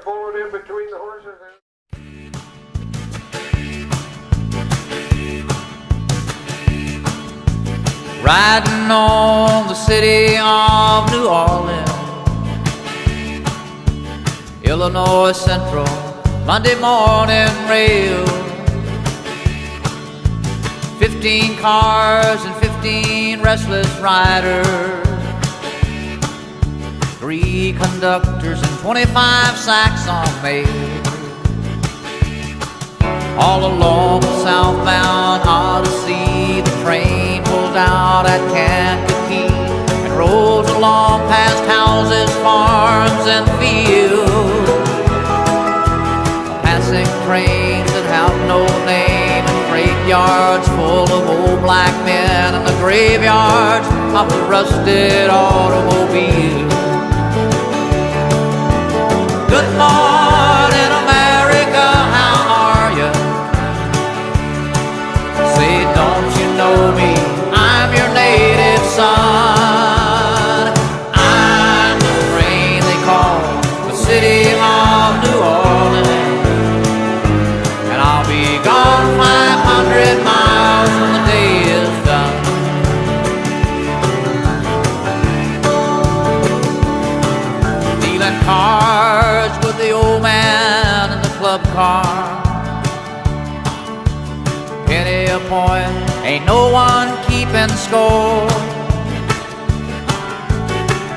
pulling in between the horses. Riding on the city of New Orleans, Illinois Central, Monday morning rail. 15 cars and 15 restless riders, 3 conductors and 25 sacks on mail. All along the southbound Odyssey, the train pulls out at Kankakee and rolls along past houses, farms, and fields. Passing trains that have no name, and freight yards full of old black men, and the graveyards of the rusted automobile. Good morning, America, how are you? Say, don't you know me? I'm your native son. I'm the rain they call the city of New Orleans, and I'll be gone 500 miles when the day is done. Dealing cards with the old man in the club car. Penny a point, ain't no one keeping score.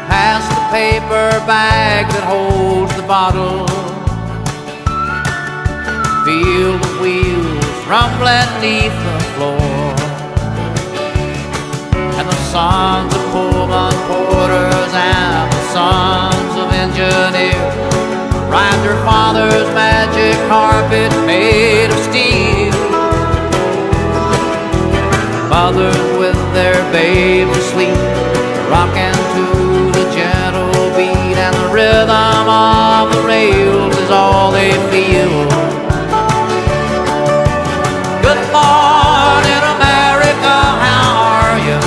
Pass the paper bag that holds the bottle. Feel the wheels rumbling neath the floor. And the sons of Pullman porters and the sons of engineers ride their father's magic carpet made of steel. Mothers with their babes asleep, rocking to the gentle beat, and the rhythm of the rails is all they feel. Good morning, America, how are you?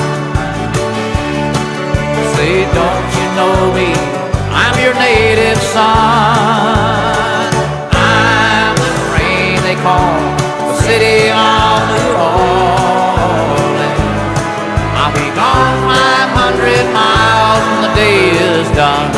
Say, don't you know me? I'm your native son. I'm the rain they call the city of New Orleans. I'll be gone 500 miles when the day is done.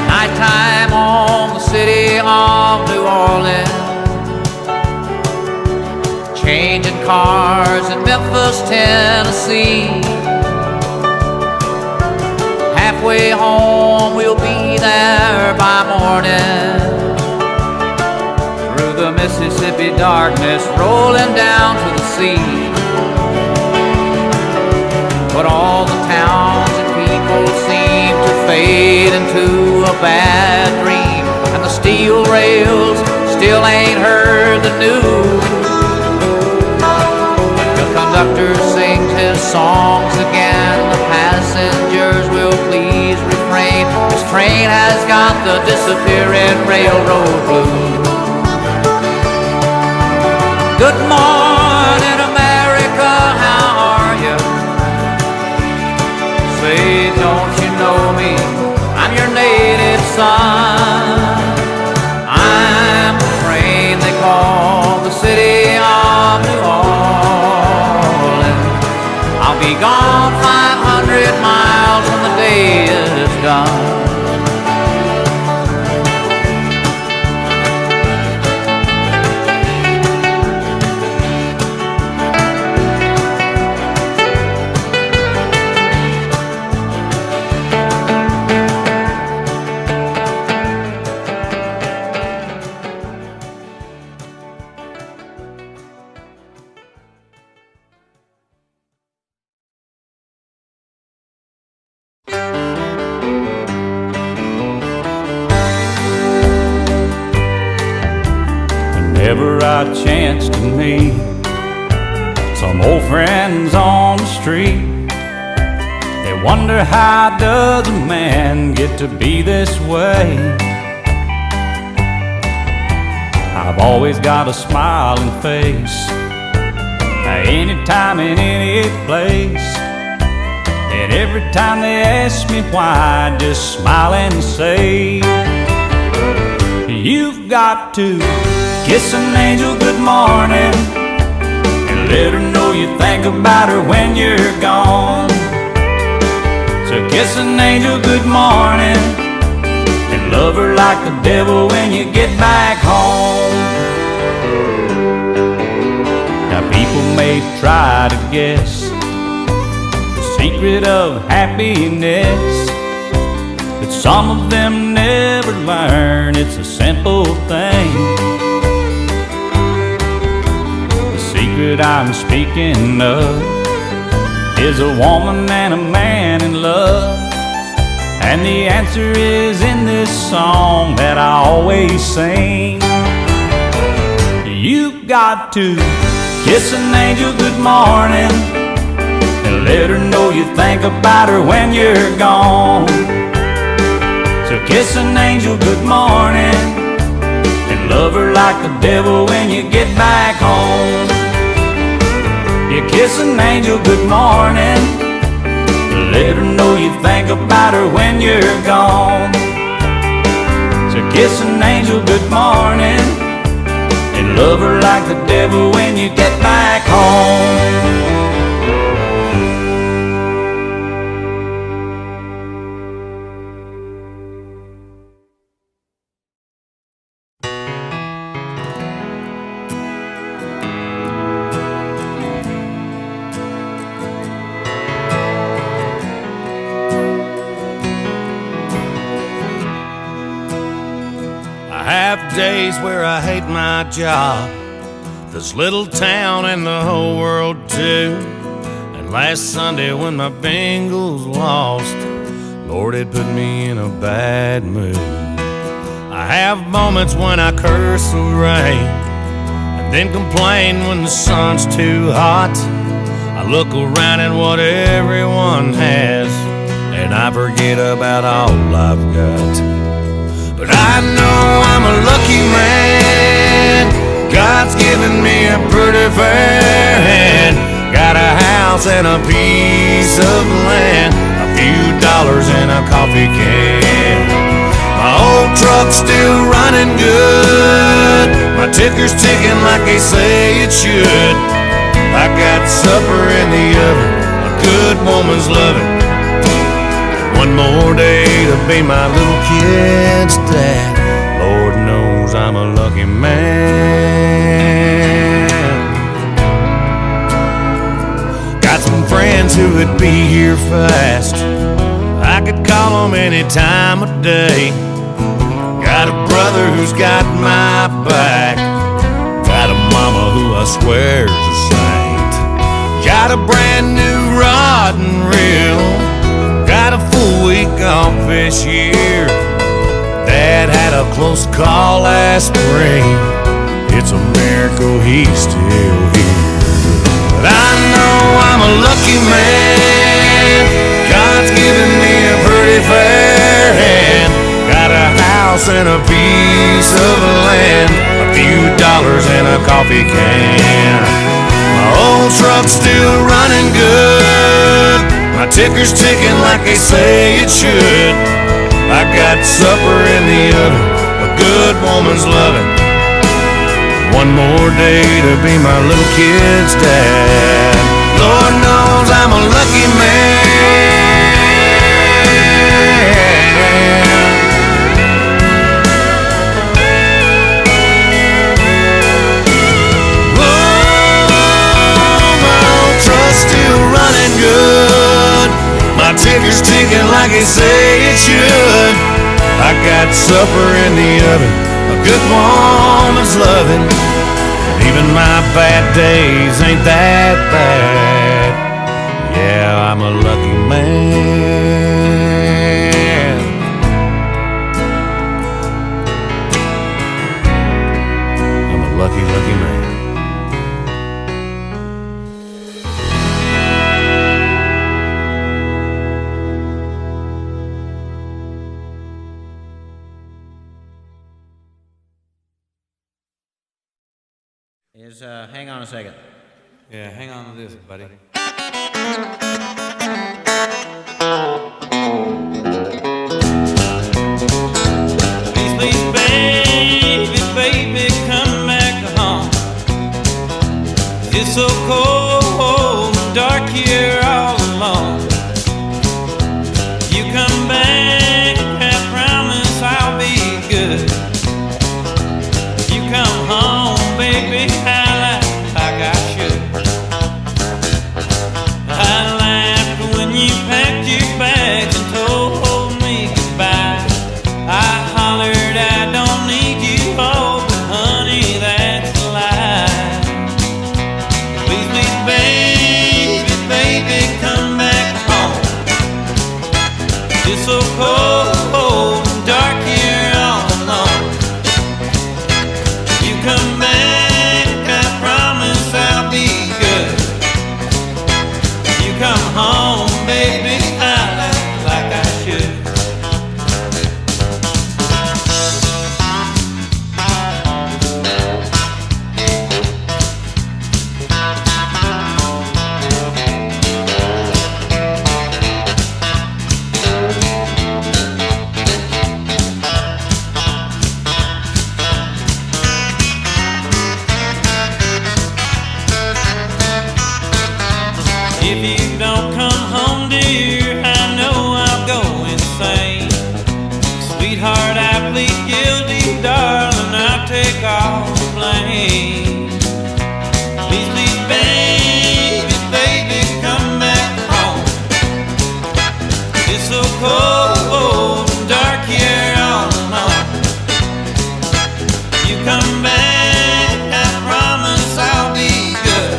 Nighttime on the city of New Orleans, changing cars in Memphis, Tennessee. Halfway home, we'll be there by morning. Through the Mississippi darkness, rolling down to the sea. But all the towns and people seem to fade into a bad dream, and the steel rails still ain't heard the news. The conductor sings his songs again, the passengers will please refrain. This train has got the disappearing railroad blues. Good morning, America, how are you? Say, don't you know me? I'm your native son. I'm the train they call the city of New Orleans. I'll be gone 500 miles when the day is done. whenever I chance to meet some old friends on the street. They wonder, how does a man get to be this way? I've always got a smiling face, anytime in any place. And every time they ask me why, I just smile and say, you've got to kiss an angel good morning and let her know you think about her when you're gone. So kiss an angel good morning and love her like the devil when you get back home. Now people may try to guess the secret of happiness, but some of them never learn it's a simple thing. The secret I'm speaking of is a woman and a man in love, and the answer is in this song that I always sing. You've got to kiss an angel good morning and let her know you think about her when you're gone. So kiss an angel good morning and love her like the devil when you get back home. You kiss an angel good morning, let her know you think about her when you're gone. So kiss an angel good morning and love her like the devil when you get back home. Days where I hate my job, this little town and the whole world too. And last Sunday when my Bengals lost, Lord, it put me in a bad mood. I have moments when I curse the rain and then complain when the sun's too hot. I look around at what everyone has and I forget about all I've got. But I know I'm a lucky man, God's given me a pretty fair hand. Got a house and a piece of land, a few dollars and a coffee can. My old truck's still running good, my ticker's ticking like they say it should. I got supper in the oven, a good woman's loving. One more day to be my little kid's dad. Lord knows I'm a lucky man. Got some friends who would be here fast, I could call them any time of day. Got a brother who's got my back, got a mama who I swear's a saint. Got a brand new rod and reel, got a full week off this year. Dad had a close call last spring, it's a miracle he's still here. But I know I'm a lucky man, God's given me a pretty fair hand. Got a house and a piece of land, a few dollars and a coffee can. My old truck's still running good, my ticker's ticking like they say it should. I got supper in the oven, a good woman's loving. One more day to be my little kid's dad. Lord knows I'm a lucky man. Oh, my old truck's still running good, my ticker's ticking like they say it should. I got supper in the oven, a good woman's loving. And even my bad days ain't that bad. Yeah, I'm a lucky man. I'm a lucky lucky man. Hang on a second. Yeah, hang on to this, buddy. Please, please, baby, baby, come back home. It's so cold and dark here all alone. You come back, I promise I'll be good. You come home, baby, like I should. I laughed when you packed your bags and told me goodbye. I hollered, I don't need you, oh, but honey, that's a lie. Please, please, baby, baby, come back home. It's so cold and dark here all alone. You come back, I promise I'll be good. You come home, baby, I like I should. If you don't come home, dear, I know I'll go insane. Sweetheart, I plead guilty, darling, I'll take all the blame. Please, please, baby, baby, come back home. It's so cold and dark here all alone. You come back, I promise I'll be good.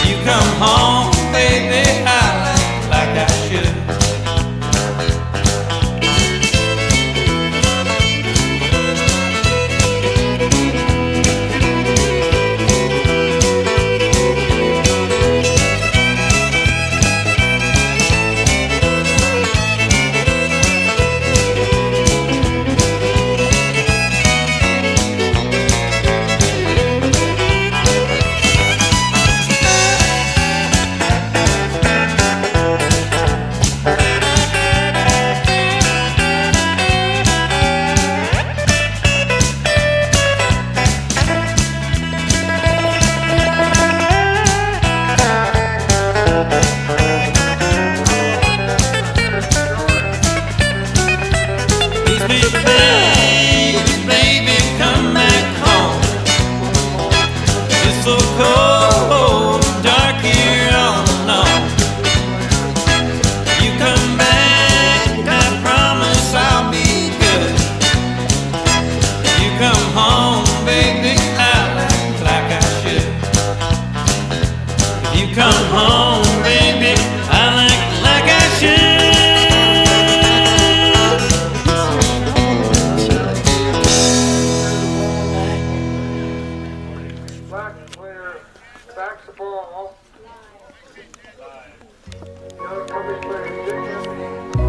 You come home, baby, I like I should. Please, baby, baby, come back home. It's so cold and dark here all alone. You come back, I promise I'll be good. You come home, baby, I like I should. You come home, baby, I like I should. Black clear, back the ball. Young coverage player,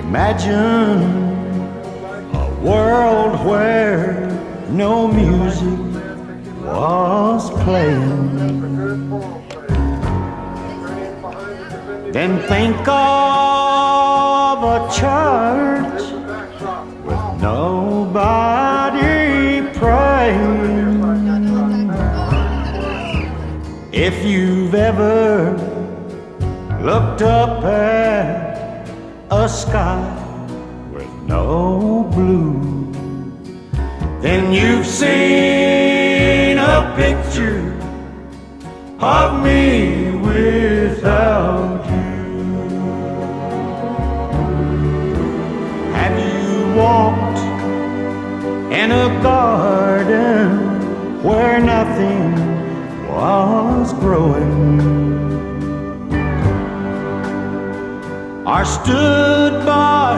Imagine a world where no music was playing. Then think of a church with nobody praying. If you've ever looked up at a sky with no blue, then you've seen a picture of me without you. Have you walked in a garden where nothing was growing? or stood by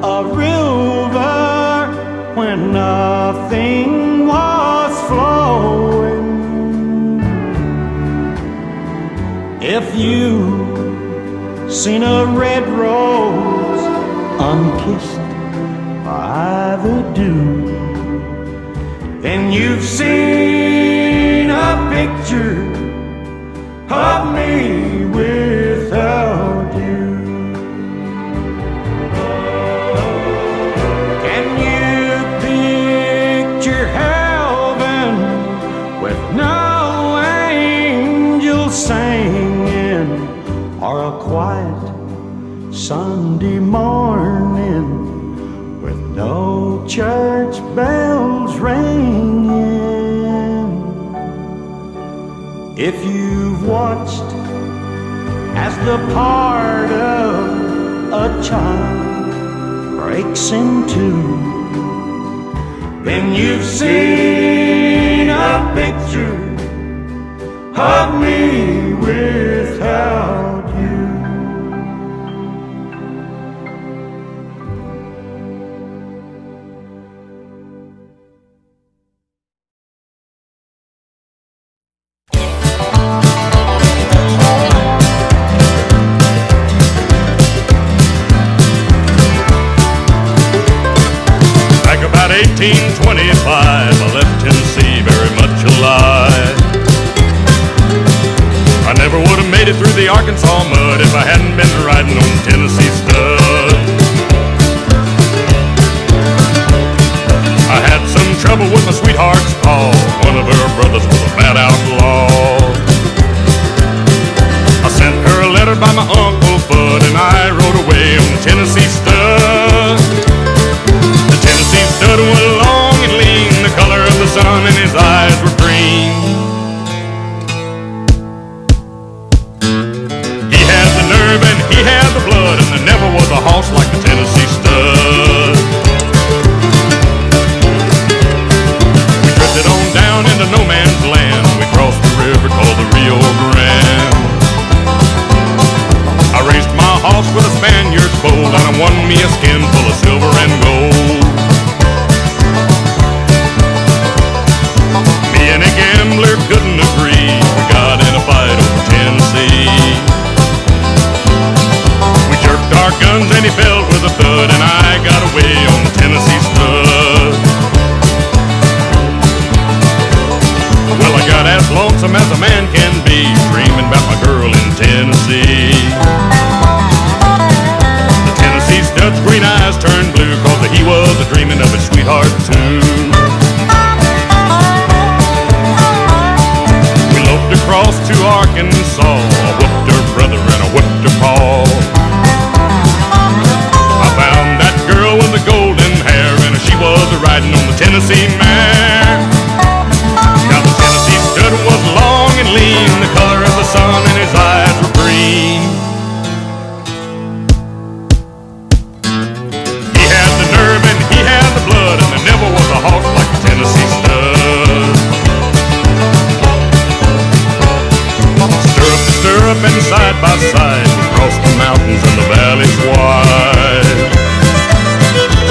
a river when nothing was flowing. If you seen a red rose unkissed by the dew, then you've seen a picture of me without you. Can you picture heaven with no angels singing, or a quiet Sunday morning with no church bells ringing? If you've watched as the part of a child breaks in two, then you've seen a picture of me without you. Back about 1825, I left Tennessee very much alive. I never would have made it through the Arkansas mud if I hadn't been riding on the Tennessee stud. I had some trouble with my sweetheart's paw. One of her brothers was a bad outlaw. I sent her a letter by my Uncle Bud, and I rode away on the Tennessee stud. The Tennessee stud was long and lean, the color of the sun, and his eyes were green. He had the nerve and he had the blood, and there never was a horse like the Tennessee stud. We drifted on down into no man's land. We crossed the river called the Rio Grande. I raced my horse with a Spaniard's bold, and I won me a skin full of silver and gold. Me and a gambler couldn't agree. We got in a fight over Tennessee. We jerked our guns and he fell with a thud, and I got away on the Tennessee stud. Well, I got as lonesome as a man can be, dreaming about my girl in Tennessee. The Tennessee stud's green eyes turned blue, 'cause he was a-dreaming of his sweetheart too. We loped across to Arkansas. I whipped her brother and I whipped her paw. I found that girl with the golden hair, and she was riding on the Tennessee mare. Now the Tennessee stud was long and lean, the color of the sun, and his eyes were green. He had the nerve and he had the blood, and there never was a horse like the Tennessee stud. Stirrup and side by side, we crossed the mountains and the valleys wide.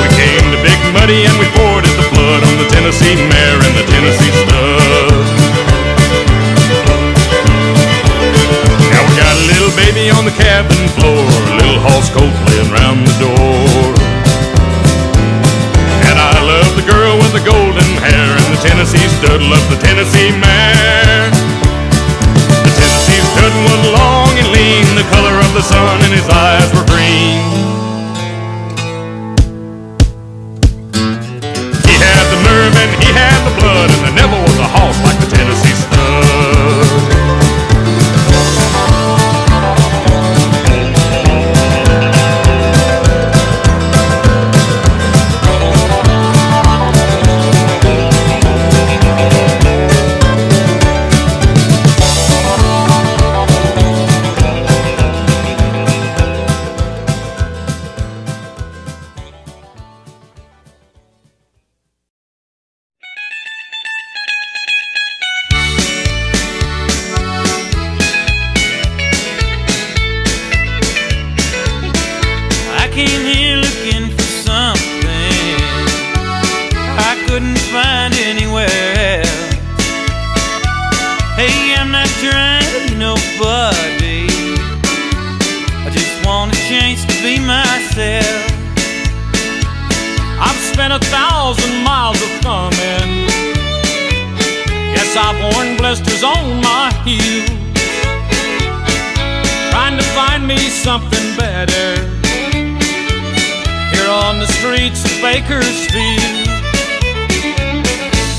We came to Big Muddy and we forded the flood on the Tennessee mare and the Tennessee stud. Now we got a little baby on the cabin floor, a little horse coat laying round the door. And I love the girl with the golden hair, and the Tennessee stud loves the Tennessee mare. The Tennessee stud was long and lean, the color of the sun, and his eyes were green. He had the nerve and he had the blood, and there never was a horse like the Tennessee stud. came here looking for something I couldn't find anywhere else. Hey, I'm not trying to be nobody, I just want a chance to be myself. I've spent 1,000 miles of thumbing. Yes, I've worn blisters on my heels, trying to find me something better here on the streets of Bakersfield.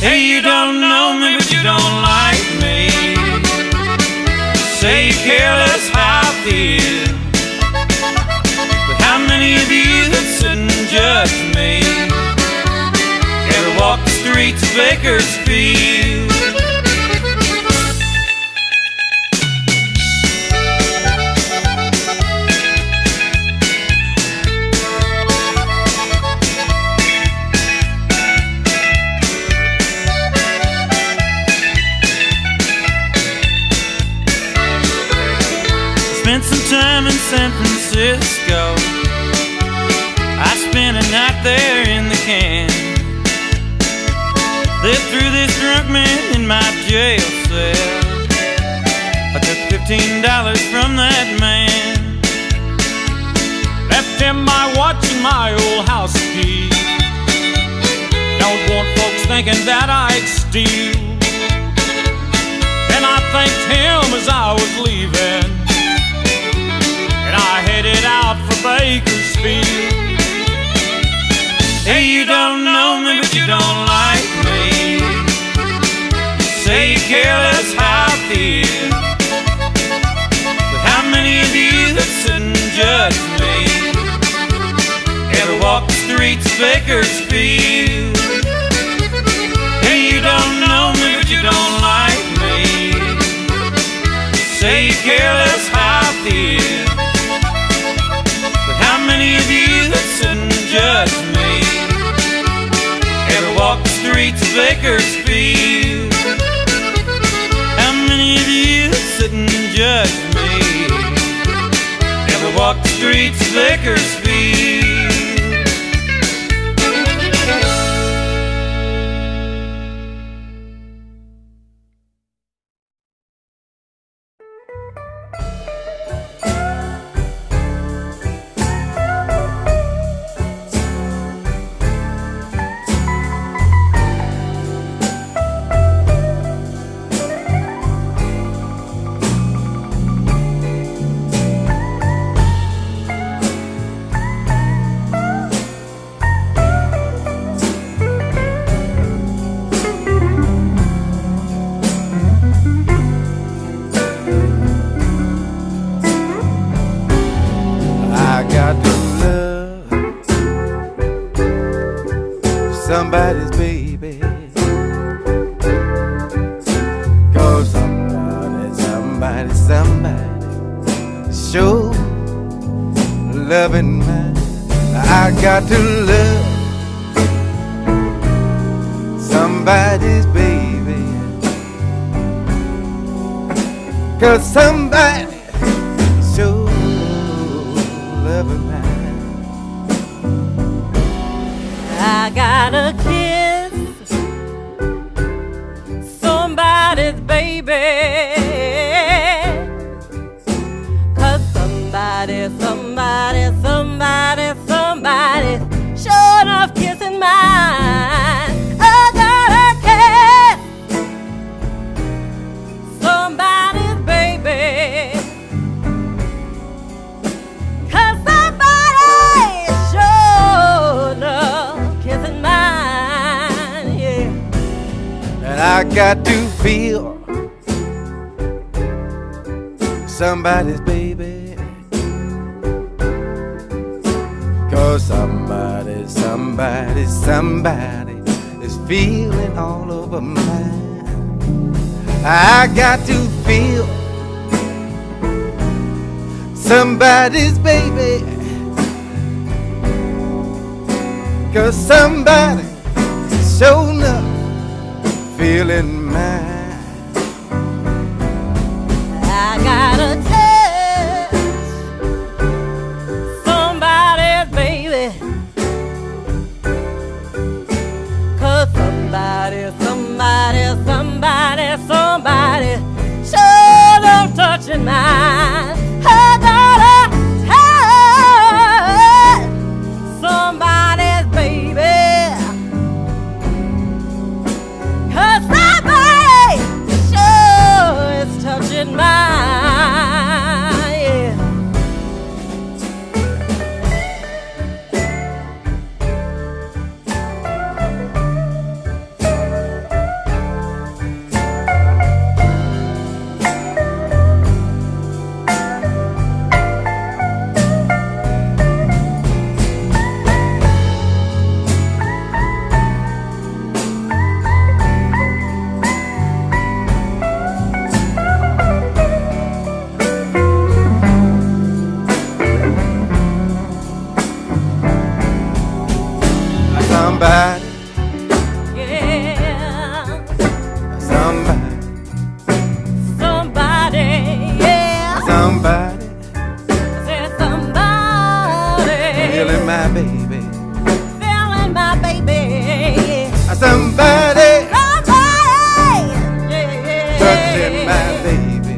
Hey, you don't know me, but you don't like me. Say you care less how I feel, but how many of you that sit and judge me ever walk the streets of Bakersfield? Spent some time in San Francisco, I spent a night there in the can. Lived through this drunk man in my jail cell. I took $15 from that man, Left him my watch and my old house key. Don't want folks thinking that I'd steal. And I thanked him as I was leaving, and I headed out for Bakersfield. hey, you don't know me, but you don't like me. Say you care less how I feel, but how many of you that sit and judge me ever walk the streets of Bakersfield? Hey, you don't know me, but you don't like me. Say you care less how I feel, but how many of you that sit and judge me ever walk the streets of Bakersfield? How many of you that sit and judge me ever walk the streets of Bakersfield? I got to love somebody's baby, 'cause somebody sure loving mine. I got to love somebody's baby, 'cause somebody sure loving mine. I gotta kiss somebody's baby, 'cause somebody sure enough kissing mine. I gotta kiss somebody's baby, 'cause somebody sure enough kissing mine, yeah. And I got to feel somebody's baby, 'cause somebody is feeling all over mine. I got to feel somebody's baby, 'cause somebody sure enough feeling mine. I gotta touch somebody's baby, touching mine. I gotta touch somebody's baby, 'cause somebody sure is touching mine. Yeah. Somebody, Yeah. somebody, Somebody, yeah. somebody, Say somebody feeling my baby. feeling my baby. Somebody, Somebody, yeah. touching my baby.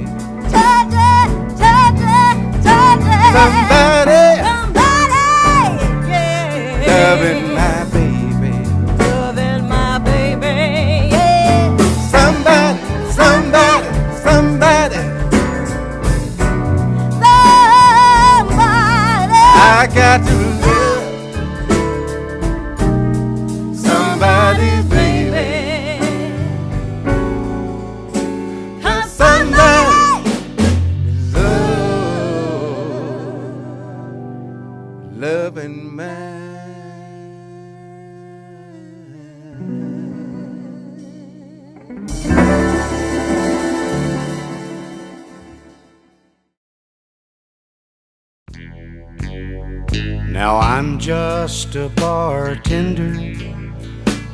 Touch it, touch it, touch it. Somebody, Somebody, yeah. loving my baby. Loving my baby, yeah. Somebody, somebody, somebody, Somebody. I got to love somebody's baby. Somebody loving Now I'm just a bartender,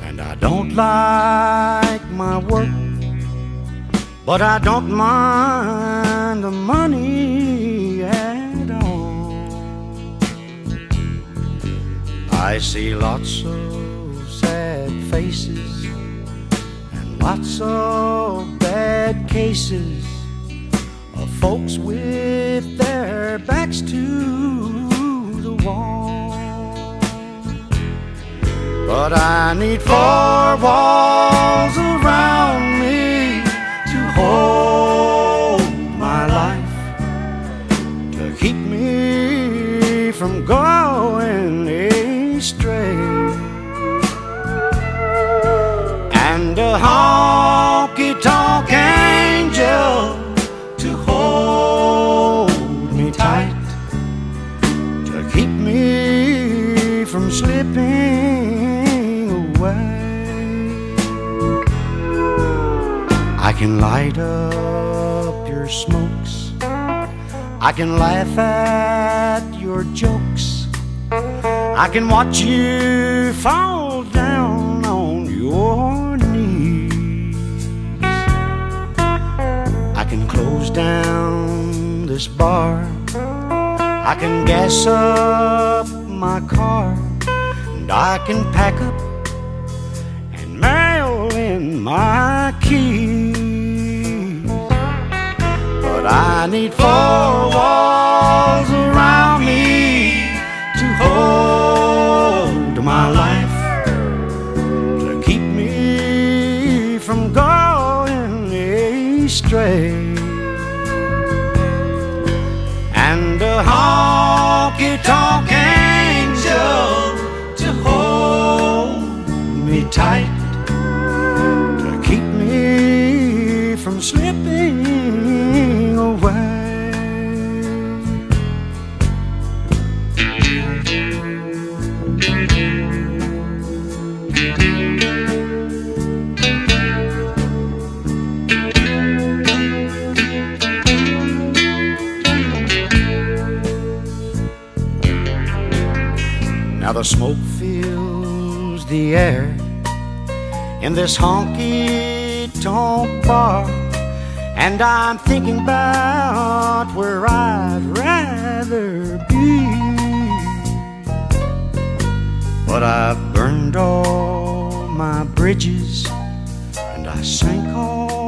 and I don't like my work, but I don't mind the money at all. I see lots of sad faces and lots of bad cases of folks with their backs to the wall. But I need four walls around me to hold my life, to keep me from going astray, and a honky-tonk angel to hold me tight, to keep me from slipping away. I can light up your smokes, I can laugh at your jokes, I can watch you fall down on your knees. I can close down this bar, I can gas up my car, and I can pack up and mail in my keys. But I need four walls around me to hold my life, to keep me from going astray, and a honky-tonk angel to hold me tight, to keep me from slipping away. Now the smoke fills the air in this honky-tonk bar, and I'm thinking about where I'd rather be. But I've burned all my bridges, and I sank all